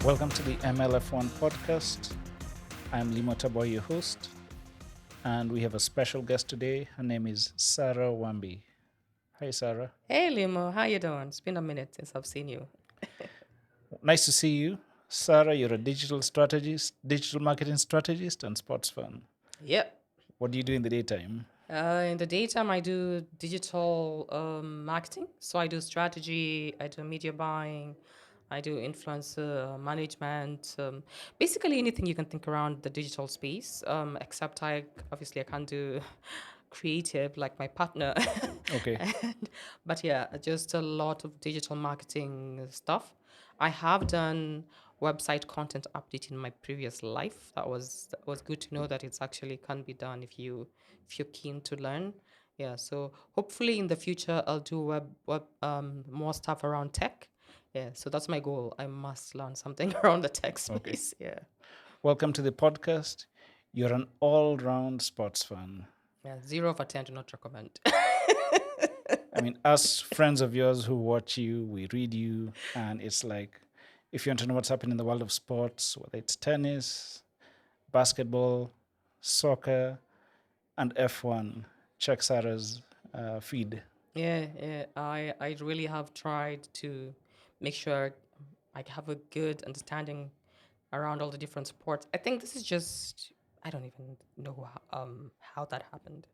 Welcome to the MLF1 podcast. I'm Limo Taboy, your host, and we have a special guest today. Her name is Sarah Wambi. Hi, Sarah. Hey Limo, how you doing? It's been a minute since I've seen you. Nice to see you. Sarah, you're a digital strategist, digital marketing strategist, and sports fan. Yep. What do you do in the daytime? In the daytime, I do digital marketing. So I do strategy, I do media buying, I do influencer management. Basically anything you can think around the digital space. Except I can't do creative like my partner. Okay. But yeah, just a lot of digital marketing stuff. I have done website content update in my previous life. That was good to know that it's actually can be done if you're keen to learn. Yeah, so hopefully in the future I'll do web more stuff around tech. Yeah, so that's my goal. I must learn something around the tech Okay. space. Yeah. Welcome to the podcast. You're an all round sports fan. Yeah, 0 over 10 do not recommend. I mean, us friends of yours who watch you, we read you, and it's like if you want to know what's happening in the world of sports, whether it's tennis, basketball, soccer, and F1, check Sarah's feed. Yeah. I really have tried to make sure I have a good understanding around all the different sports. I think this is just I don't even know how that happened.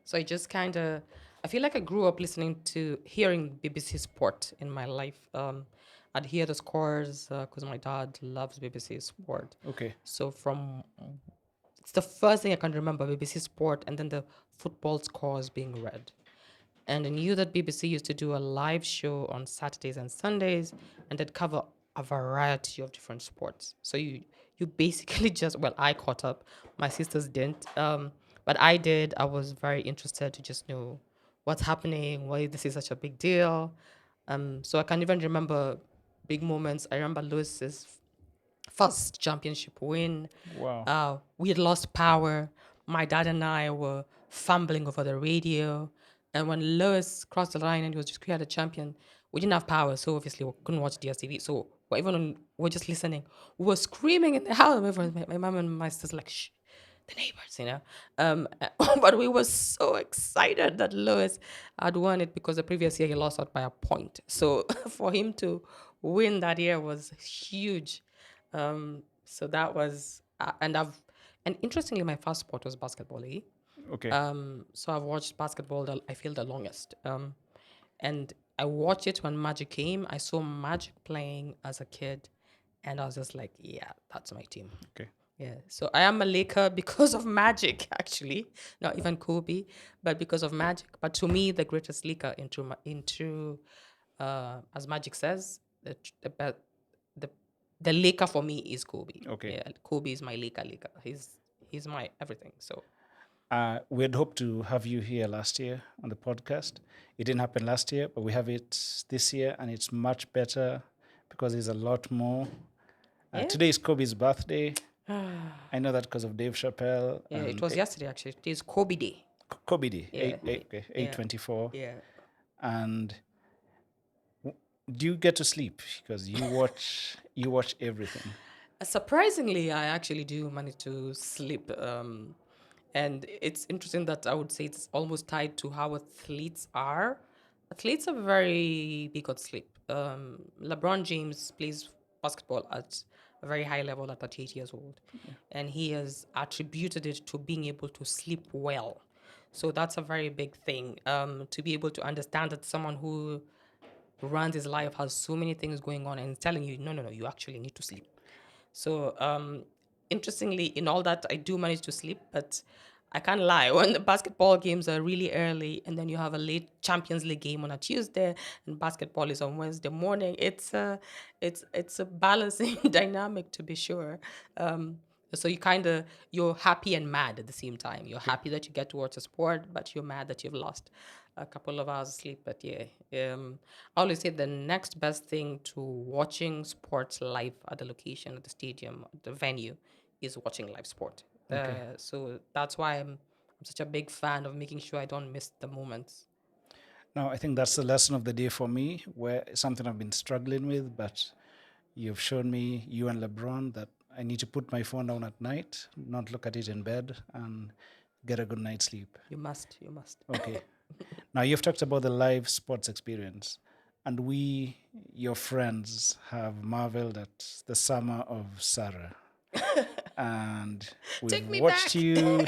So I feel like I grew up listening to hearing BBC Sport in my life. I'd hear the scores because my dad loves BBC Sport. Okay. So it's the first thing I can remember, BBC Sport, and then the football scores being read. And I knew that BBC used to do a live show on Saturdays and Sundays, and they'd cover a variety of different sports. So you basically just I caught up. My sisters didn't, but I did. I was very interested to just know what's happening, why this is such a big deal. So I can even remember big moments. I remember Lewis's first championship win. Wow. We had lost power. My dad and I were fumbling over the radio. And when Lewis crossed the line and he was just declared a champion, we didn't have power. So obviously we couldn't watch DSTV. So we're just listening. We were screaming in the house. My mom and my sisters like, shh, the neighbors, you know. But we were so excited that Lewis had won it because the previous year he lost out by a point. So for him to win that year was huge. So that was, and interestingly, my first sport was basketball. Okay. So I've watched basketball, I feel the longest. And I watched it when Magic came. I saw Magic playing as a kid, and I was just like, yeah, that's my team. Okay. Yeah. So I am a Laker because of Magic, actually, not even Kobe, but because of Magic. But to me, the greatest Laker as Magic says, the be- the the Laker for me is Kobe. Okay. Yeah, Kobe is my Laker. He's my everything. So We had hoped to have you here last year on the podcast. It didn't happen last year, but we have it this year, and it's much better because there's a lot more. yeah, Today is Kobe's birthday. I know that because of Dave Chappelle. yeah. It And was yesterday actually. It is Kobe Day. Kobe Day, Yeah, 8/24. yeah. And do you get to sleep? Because you watch everything. Surprisingly, I actually do manage to sleep. And it's interesting that I would say it's almost tied to how athletes are. Athletes are very big on sleep. LeBron James plays basketball at a very high level at 38 years old, and he has attributed it to being able to sleep well. So that's a very big thing. To be able to understand that someone who runs his life has so many things going on and telling you, no, you actually need to sleep. So, interestingly, in all that, I do manage to sleep, but I can't lie. When the basketball games are really early, and then you have a late Champions League game on a Tuesday, and basketball is on Wednesday morning, it's a balancing dynamic to be sure. So you're happy and mad at the same time. You're happy that you get to watch a sport, but you're mad that you've lost a couple of hours of sleep. But yeah, I always say the next best thing to watching sports live at the location, at the stadium, at the venue, is watching live sport. Okay. So that's why I'm such a big fan of making sure I don't miss the moments. Now, I think that's the lesson of the day for me, where it's something I've been struggling with, but you've shown me, you and LeBron, that I need to put my phone down at night, not look at it in bed, and get a good night's sleep. You must, you must. Okay. Now, you've talked about the live sports experience, and we, your friends, have marveled at the summer of Sarah. And we've Take me watched back. you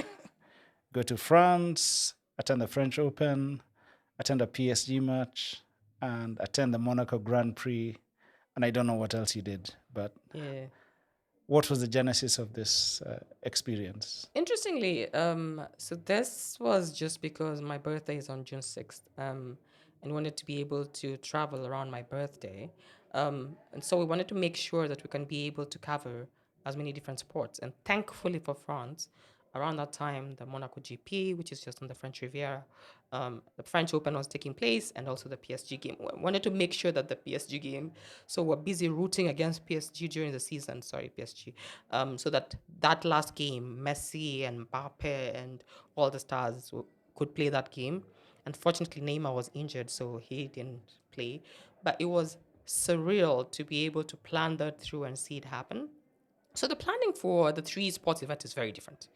go to France, attend the French Open, attend a PSG match, and attend the Monaco Grand Prix. And I don't know what else you did, but Yeah. what was the genesis of this experience? Interestingly, so this was just because my birthday is on June 6th, and wanted to be able to travel around my birthday. And so we wanted to make sure that we can be able to cover as many different sports. And thankfully for France, around that time, the Monaco GP, which is just on the French Riviera, the French Open was taking place, and also the PSG game. We wanted to make sure that the PSG game, so we're busy rooting against PSG during the season, sorry, PSG, so that that last game, Messi and Mbappe and all the stars could play that game. Unfortunately, Neymar was injured, so he didn't play. But it was surreal to be able to plan that through and see it happen. So the planning for the three sports event is very different.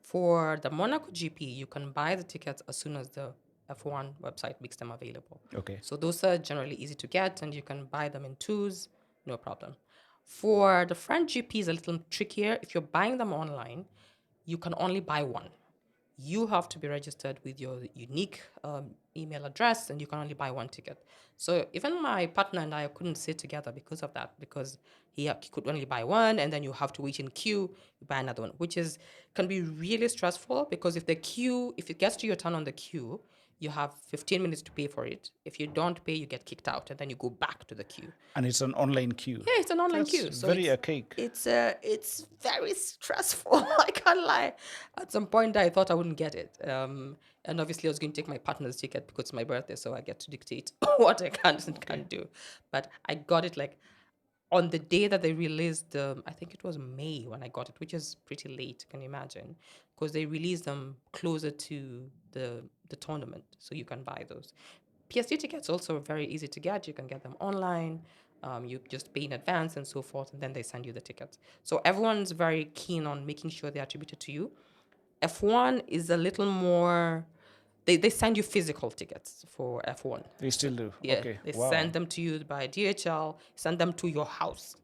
For the Monaco GP, you can buy the tickets as soon as the F1 website makes them available. Okay. So those are generally easy to get, and you can buy them in twos, no problem. For the French GP is a little trickier. If you're buying them online, you can only buy one. You have to be registered with your unique email address, and you can only buy one ticket. So even my partner and I couldn't sit together because of that, because he could only buy one, and then you have to wait in queue, you buy another one, which is can be really stressful, because if it gets to your turn on the queue, you have 15 minutes to pay for it. If you don't pay, you get kicked out, and then you go back to the queue. And it's an online queue. Yeah, it's an online That's queue, so very archaic. it's very stressful. I can't lie. At some point, I thought I wouldn't get it, and obviously, I was going to take my partner's ticket because it's my birthday, so I get to dictate what I can and can't do. But I got it like on the day that they released. I think it was May when I got it, which is pretty late. Can you imagine? Because they released them closer to the tournament, so you can buy those. PSG tickets also very easy to get. You can get them online. You just pay in advance and so forth, and then they send you the tickets. So everyone's very keen on making sure they're attributed to you. F1 is a little more. They send you physical tickets for F1. They still do. Yeah, Okay. they Wow. send them to you by DHL, send them to your house.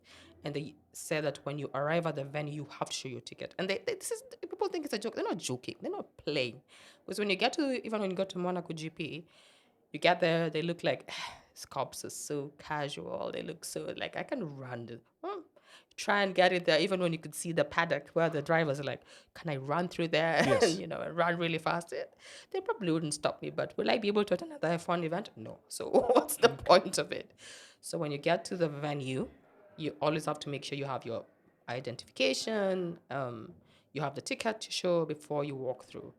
And they say that when you arrive at the venue, you have to show your ticket. And people think it's a joke. They're not joking. They're not playing. Because even when you go to Monaco GP, you get there, they look like these cops are so casual. They look so like I can run. Try and get it there, even when you could see the paddock where the drivers are like, "Can I run through there?" Yes. And run really fast. They probably wouldn't stop me, but will I be able to attend another F1 event? No. So what's the point of it? So when you get to the venue, you always have to make sure you have your identification. You have the ticket to show before you walk through.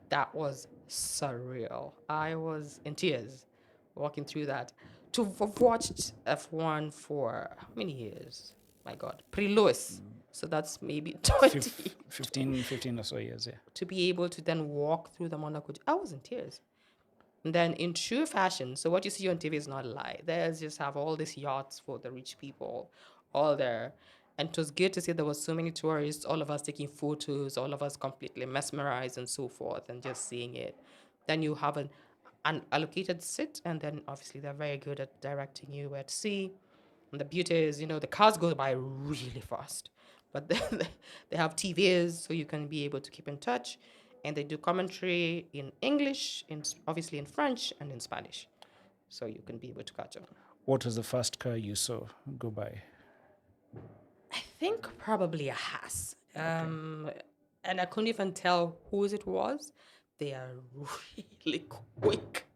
That was surreal. I was in tears walking through that. To have watched F1 for how many years? My God, pre-Lewis. So that's maybe 20. 15 or so years, yeah. To be able to then walk through the Monaco, I was in tears. And then in true fashion, so what you see on TV is not a lie. There's just have all these yachts for the rich people, all there. And it was good to see there was so many tourists, all of us taking photos, all of us completely mesmerized and so forth, and just seeing it. Then you have an allocated seat, and then obviously they're very good at directing you where to see. And the beauty is, the cars go by really fast, but they have TVs, so you can be able to keep in touch. And they do commentary in English, obviously in French, and in Spanish, so you can be able to catch up. What was the first car you saw go by? I think probably a Haas. And I couldn't even tell whose it was. They are really quick.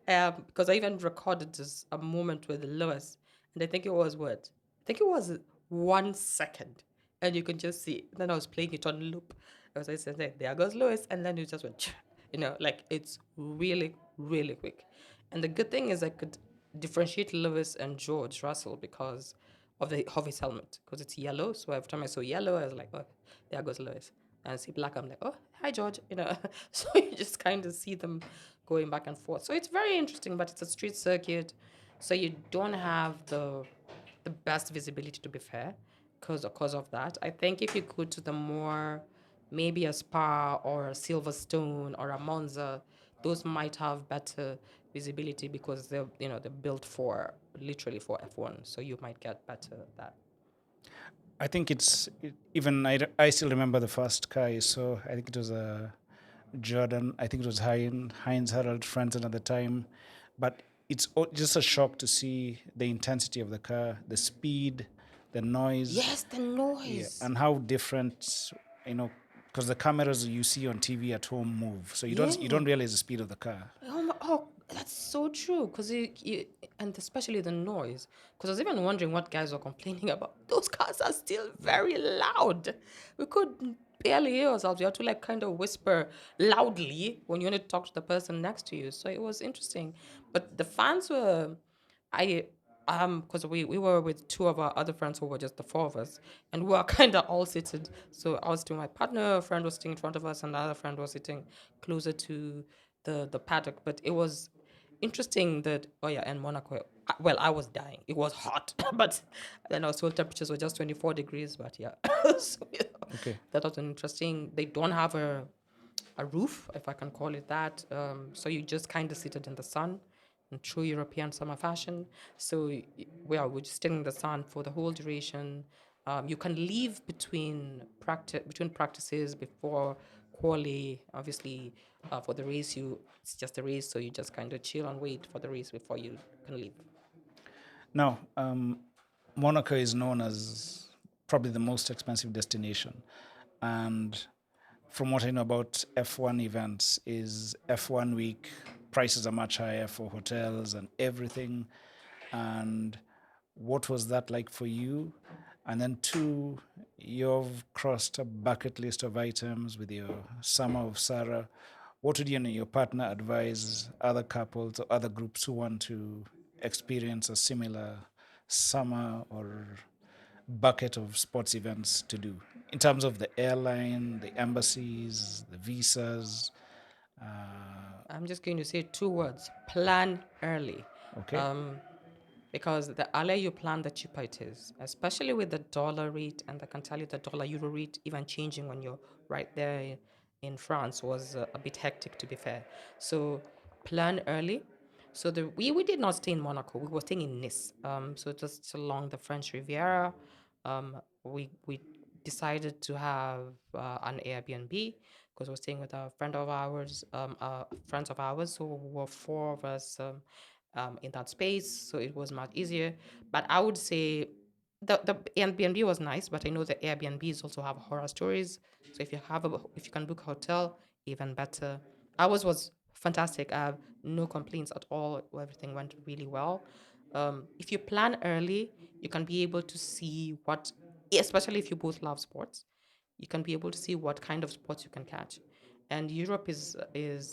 Because I even recorded this a moment with Lewis, and I think it was what? I think it was 1 second, and you can just see. Then I was playing it on loop. As I said, there goes Lewis, and then it just went, like it's really, really quick. And the good thing is I could differentiate Lewis and George Russell because of his helmet, because it's yellow. So every time I saw yellow, I was like, oh, there goes Lewis. and see black. I'm like, oh, hi, George. So you just kind of see them going back and forth. So it's very interesting, but it's a street circuit. So you don't have the best visibility, to be fair, because of that. I think if you go to the more, maybe a Spa or a Silverstone or a Monza, those might have better visibility because they're built for literally for F1. So you might get better at that. I think even I still remember the first car I saw. I think it was a Jordan. I think it was Heinz Harald Frentzen at the time. But it's just a shock to see the intensity of the car, the speed, the noise, Yes, the yeah, noise. and how different, you know, because the cameras you see on TV at home move, so you Yeah. don't realize the speed of the car. Oh, that's so true. And especially the noise. Because I was even wondering what guys were complaining about. Those cars are still very loud. We could barely hear ourselves. You have to like kind of whisper loudly when you want to talk to the person next to you. So it was interesting. But the fans were, I, because we were with two of our other friends who were just the four of us, and we were kind of all seated. So I was sitting with my partner, a friend was sitting in front of us, and the other friend was sitting closer to the paddock. But it was interesting that, oh yeah, in Monaco, well, I was dying. It was hot, but then our soil temperatures were just 24 degrees. But yeah, so, Okay. that was interesting. They don't have a roof, if I can call it that. So you just kind of seated in the sun in true European summer fashion. So we're just sitting in the sun for the whole duration. You can leave between practices before quali. Obviously, for the race, it's just a race, so you just kind of chill and wait for the race before you can leave. Now, Monaco is known as probably the most expensive destination, and from what I know about F1 events, is F1 week prices are much higher for hotels and everything. And what was that like for you? And then two, you've crossed a bucket list of items with your summer of Sarah. What would you and your partner advise other couples or other groups who want to experience a similar summer or bucket of sports events to do in terms of the airline, the embassies, the visas? Uh, I'm just going to say two words: plan early. okay. Um, because the earlier you plan, the cheaper it is, especially with the dollar rate. And I can tell you the dollar euro rate, even changing when you're right there in France, was a bit hectic, to be fair. So plan early. So we did not stay in Monaco. We were staying in Nice. So just along the French Riviera. We decided to have an Airbnb because we're staying with a friend of ours, friends of ours. So we were four of us in that space. So it was much easier. But I would say the Airbnb was nice, but I know the Airbnbs also have horror stories. So if you can book a hotel, even better. Ours was fantastic. I have no complaints at all. Everything went really well. If you plan early, you can be able to see especially if you both love sports, you can be able to see what kind of sports you can catch. And Europe is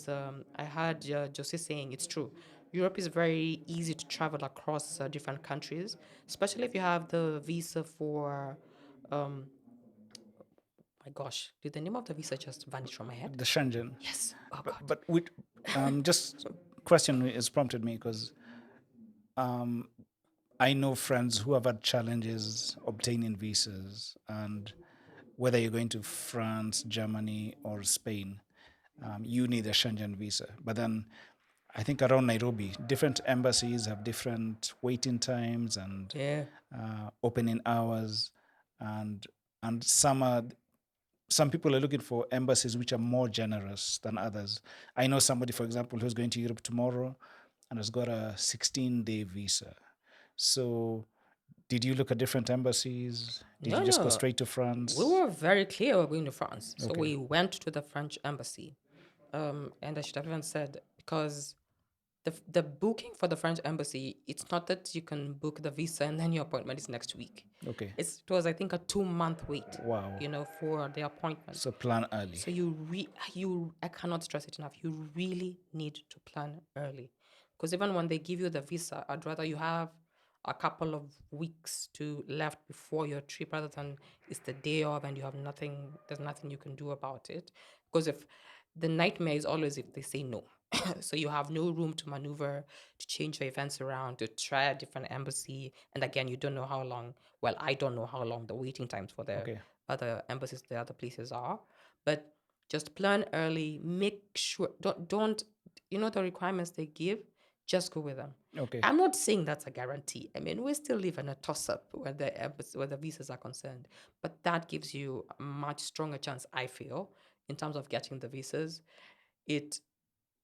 I heard Jose saying it's true. Europe is very easy to travel across different countries, especially if you have the visa for. Um, my gosh, did the name of the visa just vanish from my head? The Shenzhen. Yes. Oh But, God. but with, just question has prompted me because um, I know friends who have had challenges obtaining visas, and whether you're going to France, Germany, or Spain, you need a Schengen visa. But then I think around Nairobi, different embassies have different waiting times and Yeah. opening hours, and and some people are looking for embassies which are more generous than others. I know somebody, for example, who's going to Europe tomorrow and has got a 16-day visa. So, did you look at different embassies? Did you No, just go no. straight to We France? were very clear we're going to France. So Okay. we went to the French embassy. And I should have even said, because the booking for the French embassy, it's not that you can book the visa and then your appointment is next week. Okay. It was, I think, a 2 month wait, Wow. for the appointment. So plan early. So I cannot stress it enough. You really need to plan early, because even when they give you the visa, I'd rather you have a couple of weeks to left before your trip rather than it's the day of and you have nothing, there's nothing you can do about it. Because if the nightmare is always if they say no. So you have no room to maneuver, to change your events around, to try a different embassy. And again, you don't know how long, well, I don't know how long the waiting times for the Okay. other embassies, the other places are. But just plan early, make sure, don't, the requirements they give, just go with them. Okay. I'm not saying that's a guarantee. I mean, we still live in a toss-up where the visas are concerned, but that gives you a much stronger chance, I feel, in terms of getting the visas. It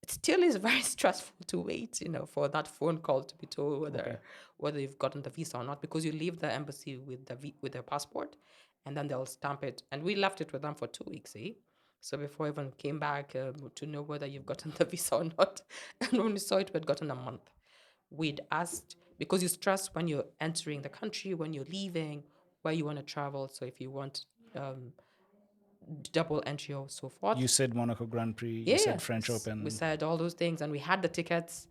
it still is very stressful to wait, for that phone call to be told Okay. whether you've gotten the visa or not, because you leave the embassy with with their passport, and then they'll stamp it. And we left it with them for 2 weeks, eh? So before I even came back to know whether you've gotten the visa or not, and when we saw it, we'd gotten a month. We'd asked because you stress when you're entering the country, when you're leaving, where you want to travel. So if you want um, double entry or so You forth, said Monaco Grand Prix. You said French yes, we Open. said all those things, and we had the tickets.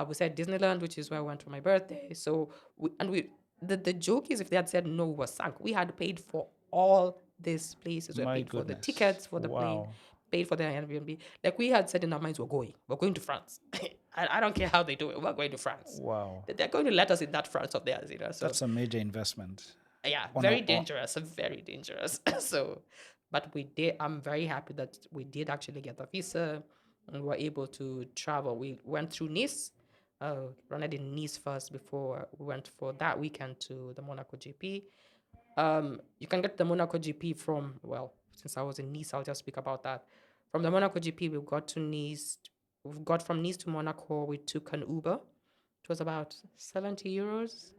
We said Disneyland, which is where I went for my birthday. So the joke is, if they had said no, we were sunk. We had paid for all these places. We had My paid for the goodness. tickets for the plane, Wow. paid for the Airbnb. Like we had said in our minds, we're going to France. I don't care how they do it. We're going to France. Wow. They're going to let us in that France of theirs, So That's a major investment. yeah, On a, very dangerous, very dangerous. So, but we did. I'm very happy that we did actually get a visa and were able to travel. We went through Nice, landed in Nice first before we went for that weekend to the Monaco GP. You can get the Monaco GP from, well, since I was in Nice, I'll just speak about that. From the Monaco GP, we got to Nice. We got from Nice to Monaco. We took an Uber. It was about 70 euros.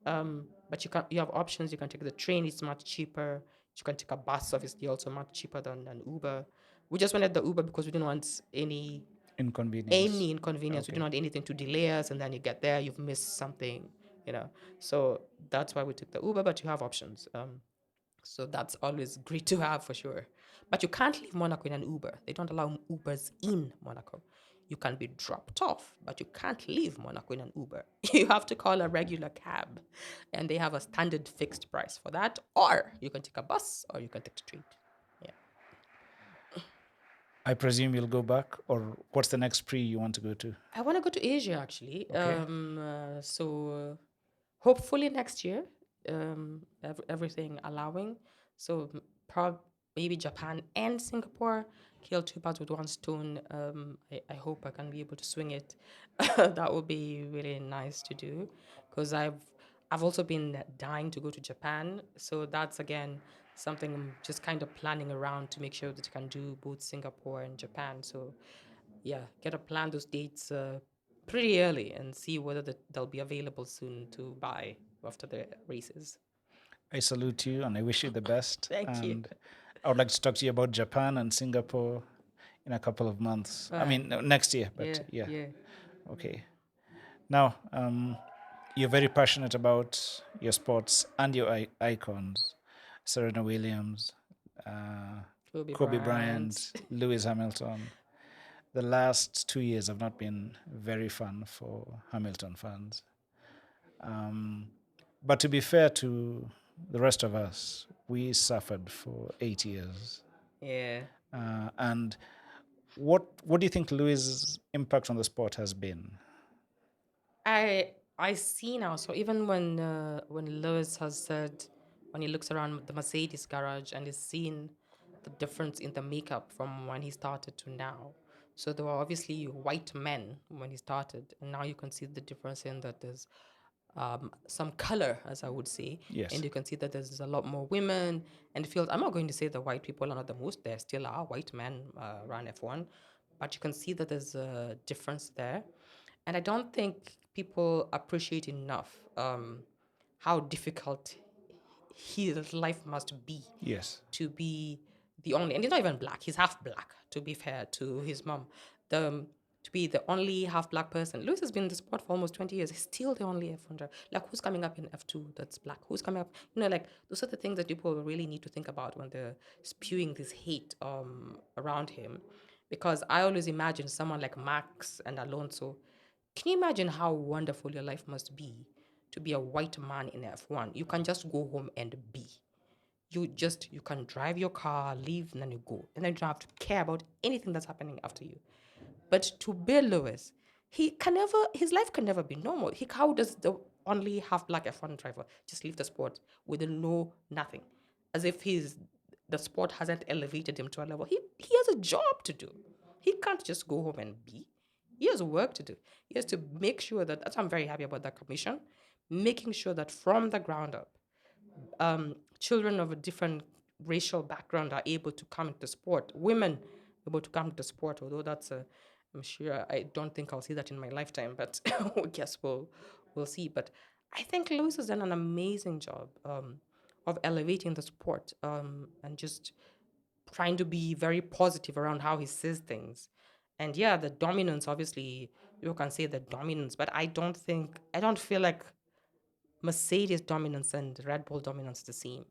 But you have options. You can take the train, it's much cheaper. You can take a bus, obviously, also much cheaper than an Uber. We just wanted the Uber because we didn't want inconvenience. any inconvenience. We Okay. didn't want anything to delay us, and then you get there, you've missed something, you know. So that's why we took the Uber, but you have options. So that's always great to have for sure. But you can't leave Monaco in an Uber. They don't allow Ubers in Monaco. You can be dropped off, but you can't leave Monaco in an Uber. You have to call a regular cab, and they have a standard fixed price for that. Or you can take a bus, or you can take the train. Yeah. I presume you'll go back, or what's the next pre you want to go to? I want to go to Asia actually. Okay. So hopefully next year, everything allowing. So maybe Japan and Singapore, kill two birds with one stone. I hope I can be able to swing it. That would be really nice to do, because I've also been dying to go to Japan. So that's again something I'm just kind of planning around to make sure that I can do both Singapore and Japan. So yeah, get to plan those dates pretty early and see whether they'll be available soon to buy after the races. I salute you and I wish you the best. Thank you. And I would like to talk to you about Japan and Singapore in a couple of months. I mean, no, next year, but Yeah, yeah. yeah. Okay. Now, you're very passionate about your sports and your icons, Serena Williams, uh, Kobe Kobe Bryant. Bryant, Lewis Hamilton. The last 2 years have not been very fun for Hamilton fans. But to be fair to the rest of us, we suffered for 8 years. Yeah. And what do you think Lewis' impact on the sport has been? I see now. So even when Lewis has said, when he looks around the Mercedes garage and is seeing the difference in the makeup from when he started to now. So there were obviously white men when he started, and now you can see the difference in that there's some color, as I would say, and Yes. you can see that there's a lot more women. And it feels, I'm not going to say the white people are not the most. There still are white men around F1, but you can see that there's a difference there. And I don't think people appreciate enough how difficult his life must be Yes. to be the only, and he's not even black, he's half black, to be fair to his mom. To be the only half black person. Lewis has been in the sport for almost 20 years. He's still the only F1 driver. Like, who's coming up in F2 that's black? Who's coming up? Like, those are the things that people really need to think about when they're spewing this hate around him. Because I always imagine someone like Max and Alonso. Can you imagine how wonderful your life must be to be a white man in F1. You can just go home and be. You can drive your car, leave, and then you go. And then you don't have to care about anything that's happening after you. But to Bill Lewis, his life can never be normal. How does the only half black F1 driver just leave the sport with no nothing? As if the sport hasn't elevated him to a level. He has a job to do. He can't just go home and be. He has work to do. He has to make sure that's why I'm very happy about that commission, making sure that from the ground up, children of a different racial background are able to come into sport. Women able to come into sport, although I'm sure I don't think I'll see that in my lifetime, but I guess we'll see. But I think Lewis has done an amazing job of elevating the sport and just trying to be very positive around how he says things. And yeah, the dominance, obviously, you can say the dominance, but I don't feel like Mercedes dominance and Red Bull dominance the same.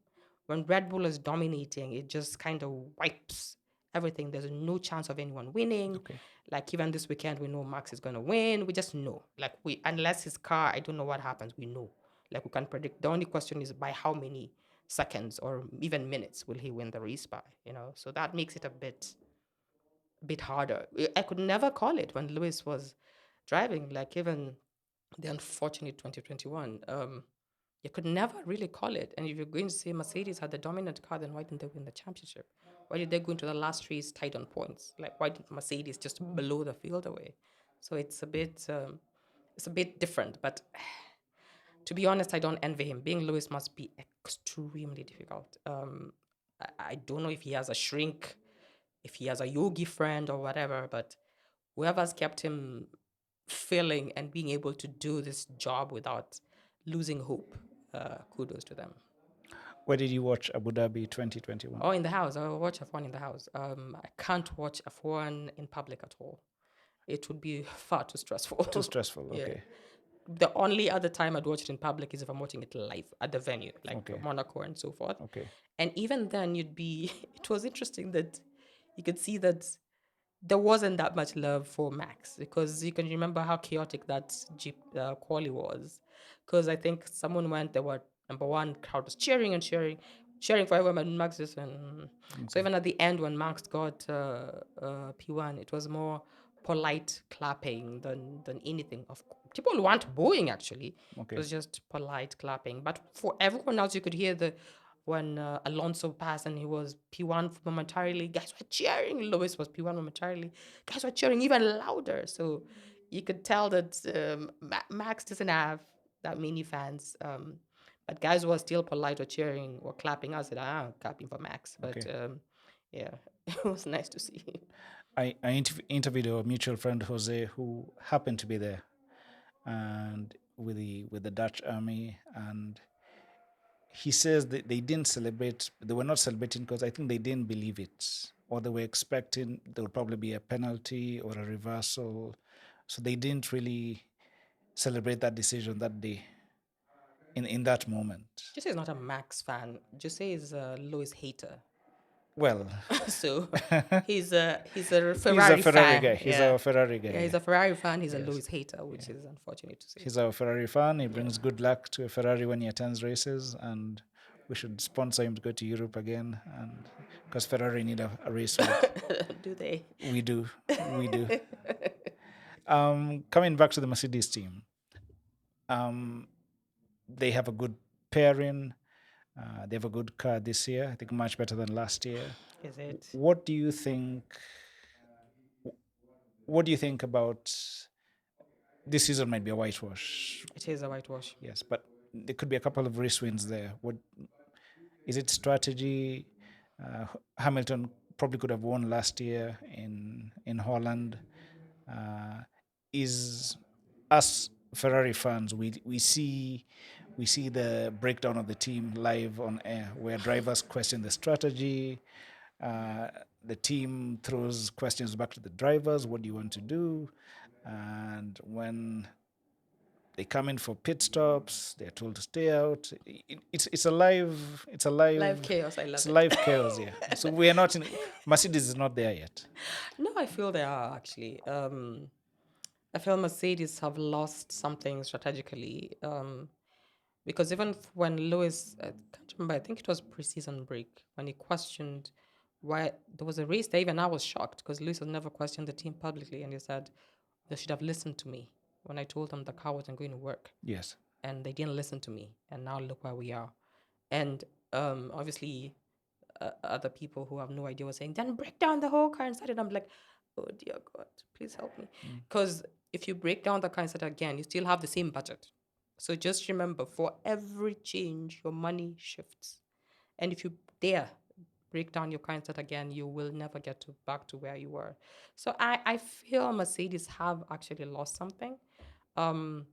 When Red Bull is dominating, it just kind of wipes everything. There's no chance of anyone winning. Okay. Like even this weekend, we know Max is gonna win. We just know. Like unless his car, I don't know what happens. We know. Like we can predict. The only question is by how many seconds or even minutes will he win the race by? So that makes it a bit harder. I could never call it when Lewis was driving. Like even the unfortunate 2021. You could never really call it. And if you're going to say Mercedes had the dominant car, then why didn't they win the championship? Why did they go into the last race tied on points? Like why did Mercedes just blow the field away? So it's a bit different. But to be honest, I don't envy him. Being Lewis must be extremely difficult. I don't know if he has a shrink, if he has a yogi friend or whatever, but whoever's kept him feeling and being able to do this job without losing hope. Kudos to them. Where did you watch Abu Dhabi 2021? Oh, in the house. I watch F1 in the house. I can't watch F1 in public at all. It would be far too stressful. Too stressful. Yeah. Okay. The only other time I'd watch it in public is if I'm watching it live at the venue, like Okay. Monaco and so forth. Okay. And even then, it was interesting that you could see that there wasn't that much love for Max because you can remember how chaotic that Jeep quali was. Because I think someone went, there were number one, crowd was cheering and cheering for everyone, and Max just went. So even at the end, when Max got P1, it was more polite clapping than anything. People weren't booing actually. Okay. It was just polite clapping. But for everyone else, you could hear when Alonso passed and he was P1 momentarily, guys were cheering. Lewis was P1 momentarily. Guys were cheering even louder. So you could tell that Max doesn't have that many fans. But guys were still polite or cheering or clapping. I said, clapping for Max. But Okay. yeah, it was nice to see. I interviewed a mutual friend, Jose, who happened to be there, and with the Dutch army, and he says that they didn't celebrate. They were not celebrating because I think they didn't believe it, or they were expecting there would probably be a penalty or a reversal, so they didn't really celebrate that decision that day. In that moment, Jose is not a Max fan. Jose is a Lewis hater. well, So he's he's a a Ferrari Ferrari fan. guy. He's Yeah. a Ferrari guy. Yeah, he's a Ferrari fan. He's a Yes. Lewis hater, which is unfortunate to say. He's a Ferrari fan. He brings good luck to a Ferrari when he attends races, and we should sponsor him to go to Europe again, and because Ferrari need a race with. Do they? We do. We do. Coming back to the Mercedes team, they have a good pairing. They have a good car this year. I think much better than last year. Is it? What do you think? What do you think about this season? Might be a whitewash. It is a whitewash. Yes, but there could be a couple of race wins there. What is it? Strategy. Hamilton probably could have won last year in Holland. Is us Ferrari fans, we see the breakdown of the team live on air, where drivers question the strategy. The team throws questions back to the drivers. What do you want to do? And when they come in for pit stops, they're told to stay out. It's a live Live chaos. I love it's it. live chaos. Yeah. So we are not in. Mercedes is not there yet. No, I feel they are actually. I feel Mercedes have lost something strategically. Because even when Lewis, I can't remember, I think it was preseason break, when he questioned why there was a race there, even I was shocked because Lewis had never questioned the team publicly. And he said, they should have listened to me when I told them the car wasn't going to work. Yes. And they didn't listen to me. And now look where we are. And obviously, other people who have no idea were saying, then break down the whole car inside. And I'm like, oh dear God, please help me. Because if you break down the car inside again, you still have the same budget. So just remember, for every change, your money shifts. And if you dare break down your car inside again, you will never get back to where you were. So I feel Mercedes have actually lost something. Um,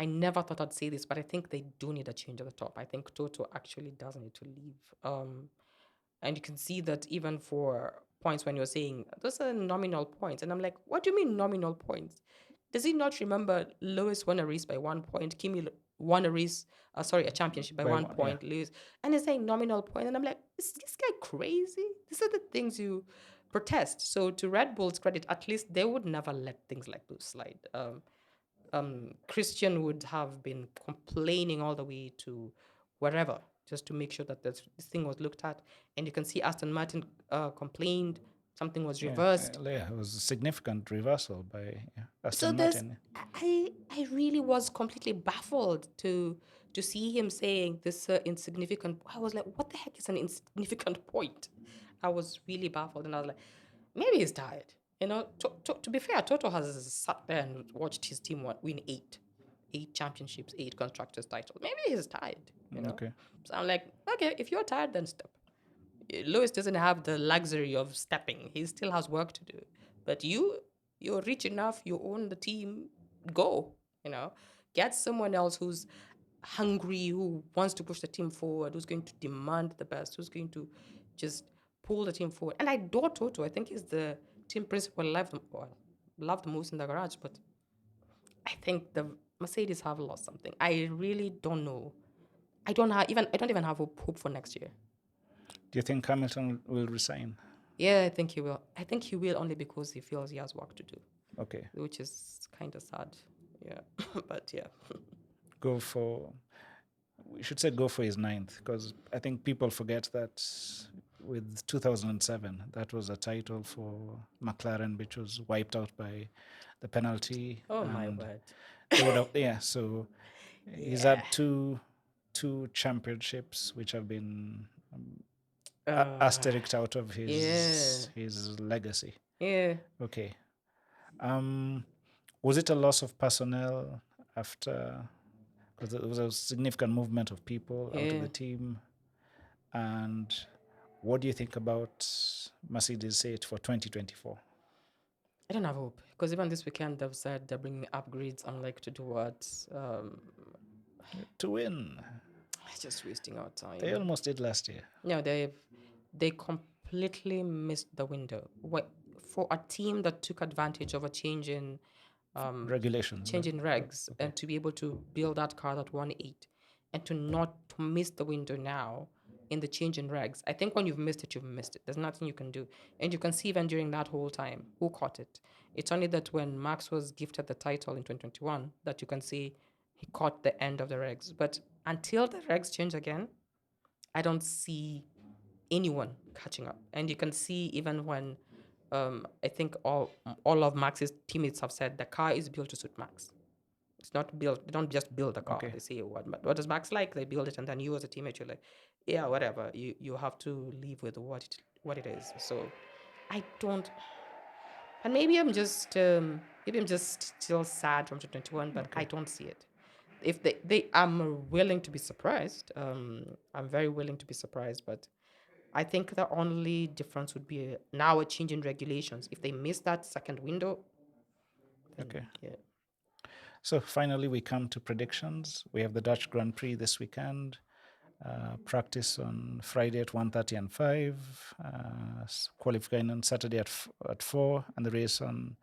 I never thought I'd say this, but I think they do need a change at the top. I think Toto actually does need to leave. And you can see that even for points when you're saying those are nominal points. And I'm like, what do you mean nominal points? Does he not remember Lewis won a race by 1 point? Kimi won a race, a championship by By one one, yeah. point, Lewis. And he's saying nominal point. And I'm like, is this guy crazy? These are the things you protest. So to Red Bull's credit, at least they would never let things like those slide. Christian would have been complaining all the way to wherever just to make sure that this thing was looked at. And you can see Aston Martin complained, something was reversed. Yeah, it was a significant reversal by So Aston there's, Martin. I really was completely baffled to see him saying this insignificant. I was like, what the heck is an insignificant point? I was really baffled, and I was like, maybe he's tired. You know, to be fair, Toto has sat there and watched his team win eight championships, 8 constructors titles. Maybe he's tired. You know, Okay. so I'm like, okay, if you're tired, then step. Lewis doesn't have the luxury of stepping. He still has work to do. But you're rich enough, you own the team, go, you know. Get someone else who's hungry, who wants to push the team forward, who's going to demand the best, who's going to just pull the team forward. And I adore Toto. I think he's the team principal love the most in the garage, but I think the Mercedes have lost something. I really don't know. I don't even have hope for next year. Do you think Hamilton will resign? Yeah, I think he will. I think he will only because he feels he has work to do, Okay. which is kind of sad. Yeah, but yeah. Go for. We should say go for his ninth, because I think people forget that with 2007, that was a title for McLaren, which was wiped out by the penalty. Oh my And word. they would have, yeah. So he's Yeah. had two championships, which have been Uh, asterisked out of yeah. his legacy. Yeah. Okay. Was it a loss of personnel after? Because there was a significant movement of people out of Yeah. the team. And what do you think about Mercedes say it for 2024? I don't have hope because even this weekend they've said they're bringing upgrades. I'm like, to do what? To win. It's just wasting our time. They almost did last year. No, they completely missed the window. What for a team that took advantage of a change in Regulations. regs Okay. and to be able to build that car that won 8 and to miss the window now in the change in regs. I think when you've missed it, you've missed it. There's nothing you can do. And you can see even during that whole time who caught it. It's only that when Max was gifted the title in 2021 that you can see he caught the end of the regs. But until the regs change again, I don't see anyone catching up. And you can see even when I think all of Max's teammates have said the car is built to suit Max. It's not built. They don't just build a car. Okay. They say what does Max like? They build it, and then you as a teammate, you're like, yeah, whatever. You have to live with what it is. So I don't. And maybe I'm just still sad from 2021, but I don't see it. If I'm willing to be surprised. I'm very willing to be surprised, but I think the only difference would be now a change in regulations. If they miss that second window, then Okay. yeah. So finally, we come to predictions. We have the Dutch Grand Prix this weekend. Practice on Friday at 1:30 and 5. Qualifying on Saturday at 4, and the race on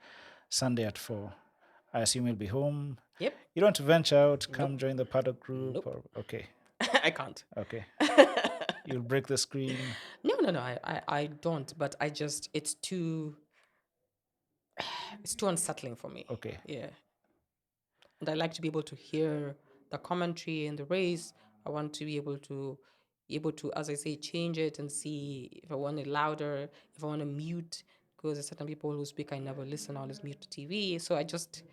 Sunday at 4. I assume you'll be home. Yep. You don't want to venture out, come Nope. join the paddock group, Nope. or okay, I can't. okay. You'll break the screen. No. I don't. But I just it's too unsettling for me. Okay. Yeah. And I like to be able to hear the commentary in the race. I want to be able to, as I say, change it and see if I want it louder, if I want to mute, because there's certain people who speak I never listen, I always mute the TV. So I just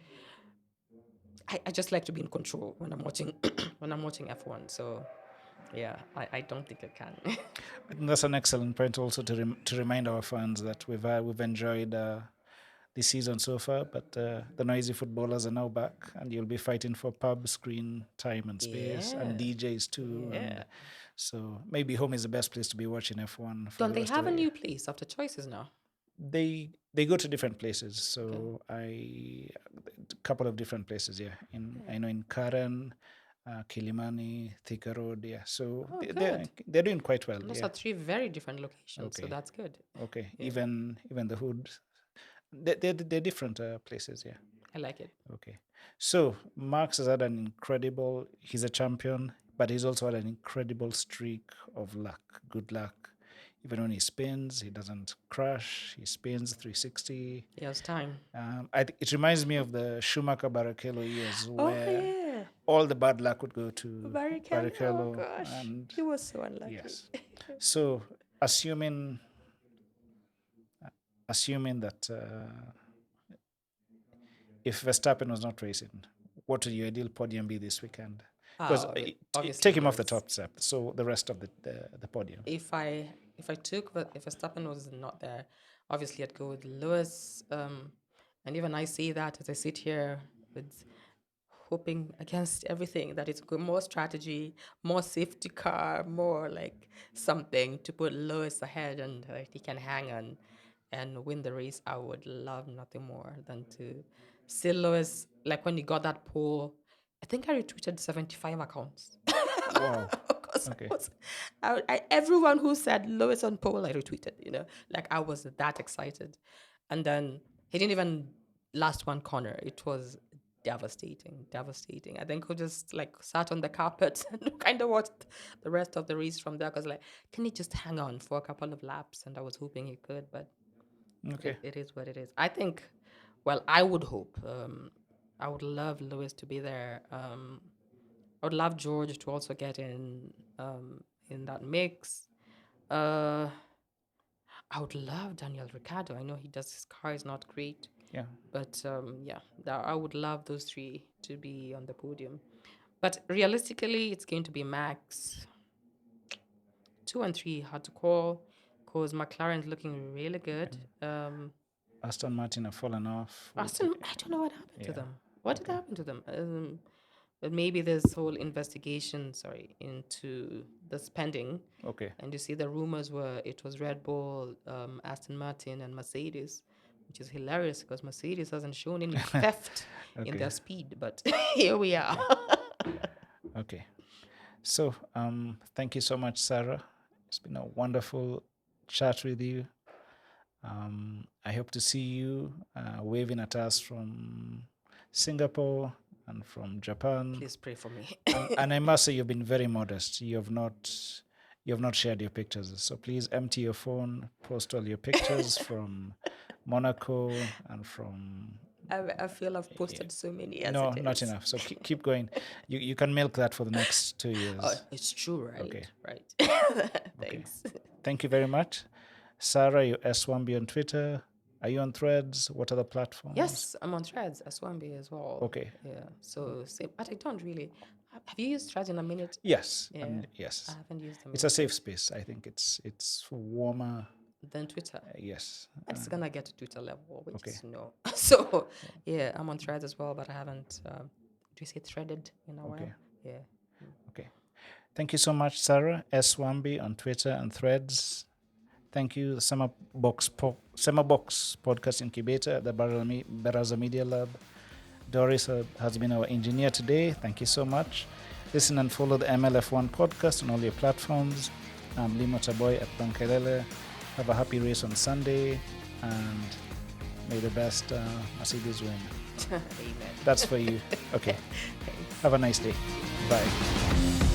like to be in control when I'm watching when I'm watching F1. So yeah, I don't think I can. And that's an excellent point also to remind our fans that we've enjoyed this season so far, but the noisy footballers are now back, and you'll be fighting for pub screen time and space and Yeah. DJs too. Yeah. And so maybe home is the best place to be watching F1 for Don't the they rest have of a the year. new place after Choices now? They go to different places. So a couple of different places. Yeah, I know in Karen, Kilimani, Thika Road. Yeah, so Oh, they're doing quite well. And those Yeah. are three very different locations, so Okay. that's good. Okay. Yeah. Even the hood, they're different places. Yeah. I like it. Okay. So Max has had an incredible. He's a champion, but he's also had an incredible streak of luck. Good luck. Even when he spins, he doesn't crash. He spins 360. He has time. It reminds me of the Schumacher Barrichello years, Oh where yeah, all the bad luck would go to Barrichello. Oh Barrichello. gosh, And he was so unlucky. yes. So assuming that if Verstappen was not racing, what would your ideal podium be this weekend? Because Obviously take him off the Lewis. top step, so the rest of the podium. If Verstappen was not there, obviously I'd go with Lewis. And even I say that as I sit here with hoping against everything that it's more strategy, more safety car, more like something to put Lewis ahead and he can hang on and win the race. I would love nothing more than to see Lewis, like when he got that pole. I think I retweeted 75 accounts. Wow. Because Okay. everyone who said Lewis on pole, I retweeted, like I was that excited. And then he didn't even last one corner. It was devastating. I think we just like sat on the carpet and kind of watched the rest of the race from there. Because like, can he just hang on for a couple of laps? And I was hoping he could, but Okay. it is what it is. I think, well, I would hope. I would love Lewis to be there. I would love George to also get in that mix. I would love Daniel Ricciardo. I know his car is not great, Yeah. but I would love those three to be on the podium. But realistically, it's going to be Max. 2 and 3 hard to call because McLaren's looking really good. Aston Martin have fallen off. I don't know what happened to Yeah. them. What did happen to them? But maybe this whole investigation, into the spending. Okay. And you see the rumors were it was Red Bull, Aston Martin, and Mercedes, which is hilarious because Mercedes hasn't shown any theft in Okay. their speed. But here we are. Okay. So thank you so much, Sarah. It's been a wonderful chat with you. I hope to see you waving at us from Singapore and from Japan. Please pray for me. And I must say you've been very modest. You have not shared your pictures. So please empty your phone, post all your pictures from Monaco and from. I feel I've posted so many. As No, it not is. enough. So keep going. You can milk that for the next 2 years. Oh, it's true, right? Okay. Right. Thanks. Thank you very much. Sarah, you're S1B on Twitter. Are you on Threads? What other platforms? Yes, I'm on Threads, Swambi as well. Okay. Yeah. So same, but I don't really. Have you used Threads in a minute? Yes. Yeah. And yes. I haven't used them. It's a safe space. I think it's warmer. Than Twitter. Yes. It's gonna get to Twitter level, which Okay. is no. So yeah, I'm on Threads as well, but I haven't. Do you say threaded in a while? Okay. Yeah. Okay. Thank you so much, Sarah. S1B on Twitter and Threads. Thank you, the SemaBOX podcast incubator at the Baraza Media Lab. Doris has been our engineer today. Thank you so much. Listen and follow the MLF1 podcast on all your platforms. I'm Limo Taboy at Bankelele. Have a happy race on Sunday, and may the best Mercedes win. Amen. That's for you. Okay. Have a nice day. Bye.